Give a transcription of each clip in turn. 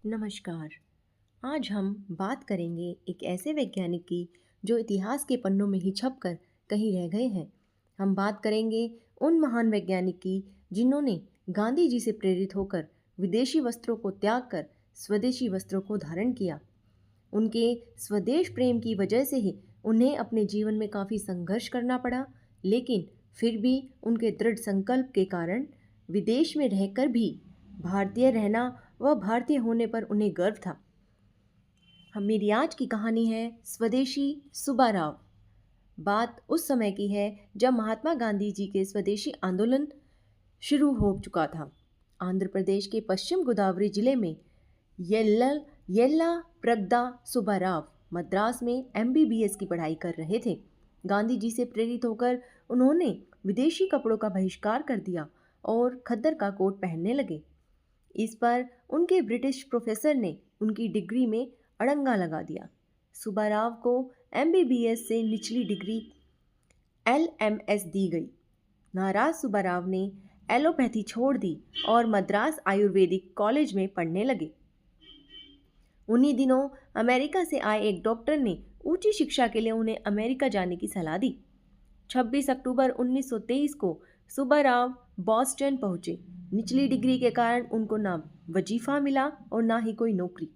नमस्कार। आज हम बात करेंगे एक ऐसे वैज्ञानिक की जो इतिहास के पन्नों में ही छपकर कहीं रह गए हैं। हम बात करेंगे उन महान वैज्ञानिक की जिन्होंने गांधी जी से प्रेरित होकर विदेशी वस्त्रों को त्याग कर स्वदेशी वस्त्रों को धारण किया। उनके स्वदेश प्रेम की वजह से ही उन्हें अपने जीवन में काफ़ी संघर्ष करना पड़ा, लेकिन फिर भी उनके दृढ़ संकल्प के कारण विदेश में रहकर भी भारतीय रहना व भारतीय होने पर उन्हें गर्व था। मेरी आज की कहानी है स्वदेशी सुब्बाराव। बात उस समय की है जब महात्मा गांधी जी के स्वदेशी आंदोलन शुरू हो चुका था। आंध्र प्रदेश के पश्चिम गोदावरी जिले में येल्ला प्रगदा सुब्बाराव मद्रास में MBBS की पढ़ाई कर रहे थे। गांधी जी से प्रेरित होकर उन्होंने विदेशी कपड़ों का बहिष्कार कर दिया और खद्दर का कोट पहनने लगे। इस पर उनके ब्रिटिश प्रोफेसर ने उनकी डिग्री में अड़ंगा लगा दिया। सुब्बाराव को MBBS से निचली डिग्री LMS दी गई। नाराज सुब्बाराव ने एलोपैथी छोड़ दी और मद्रास आयुर्वेदिक कॉलेज में पढ़ने लगे। उन्हीं दिनों अमेरिका से आए एक डॉक्टर ने ऊंची शिक्षा के लिए उन्हें अमेरिका जाने की सलाह दी। 26 अक्टूबर 1923 को सुब्बाराव बॉस्टन पहुंचे। निचली डिग्री के कारण उनको ना वजीफा मिला और ना ही कोई नौकरी।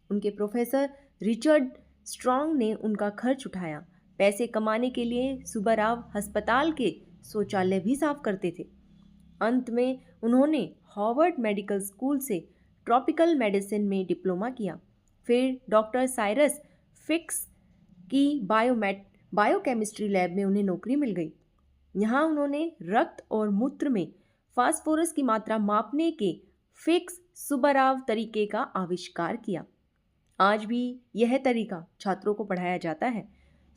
उनके प्रोफेसर रिचर्ड स्ट्रॉन्ग ने उनका खर्च उठाया। पैसे कमाने के लिए सुब्बाराव अस्पताल के शौचालय भी साफ करते थे। अंत में उन्होंने हार्वर्ड मेडिकल स्कूल से ट्रॉपिकल मेडिसिन में डिप्लोमा किया। फिर डॉक्टर साइरस फिक्स की बायोकेमिस्ट्री लैब में उन्हें नौकरी मिल गई। यहाँ उन्होंने रक्त और मूत्र में फास्फोरस की मात्रा मापने के फिक्स सुब्बाराव तरीके का आविष्कार किया। आज भी यह तरीका छात्रों को पढ़ाया जाता है।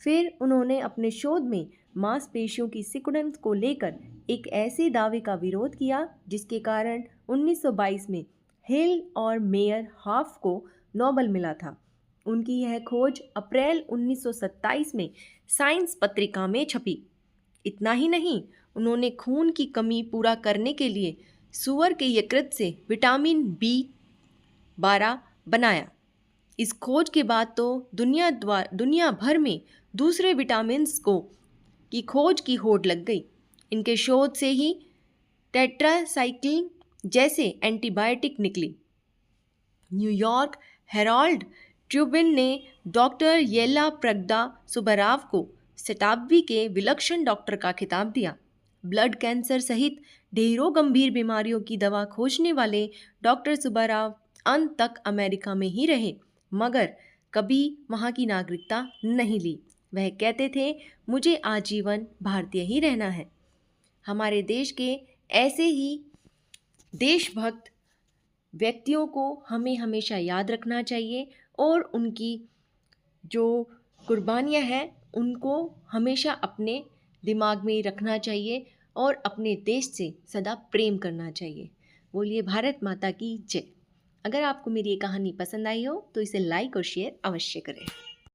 फिर उन्होंने अपने शोध में मांसपेशियों की सिकुड़न को लेकर एक ऐसे दावे का विरोध किया जिसके कारण 1922 में हिल और मेयर हाफ को नोबेल मिला था। उनकी यह खोज अप्रैल 1927 में साइंस पत्रिका में छपी। इतना ही नहीं, उन्होंने खून की कमी पूरा करने के लिए सूअर के यकृत से विटामिन B12 बनाया। इस खोज के बाद तो दुनिया भर में दूसरे विटामिन्स की खोज की होड़ लग गई। इनके शोध से ही टेट्रासाइक्लिन जैसे एंटीबायोटिक निकली। न्यूयॉर्क हेराल्ड ट्रिब्यून ने डॉक्टर येल्ला प्रगदा सुब्बाराव को शताब्दी के विलक्षण डॉक्टर का खिताब दिया। ब्लड कैंसर सहित ढेरों गंभीर बीमारियों की दवा खोजने वाले डॉक्टर सुब्बाराव अंत तक अमेरिका में ही रहे, मगर कभी वहाँ की नागरिकता नहीं ली। वह कहते थे, मुझे आजीवन भारतीय ही रहना है। हमारे देश के ऐसे ही देशभक्त व्यक्तियों को हमें हमेशा याद रखना चाहिए और उनकी जो कुर्बानियाँ हैं उनको हमेशा अपने दिमाग में रखना चाहिए और अपने देश से सदा प्रेम करना चाहिए। बोलिए भारत माता की जय। अगर आपको मेरी ये कहानी पसंद आई हो तो इसे लाइक और शेयर अवश्य करें।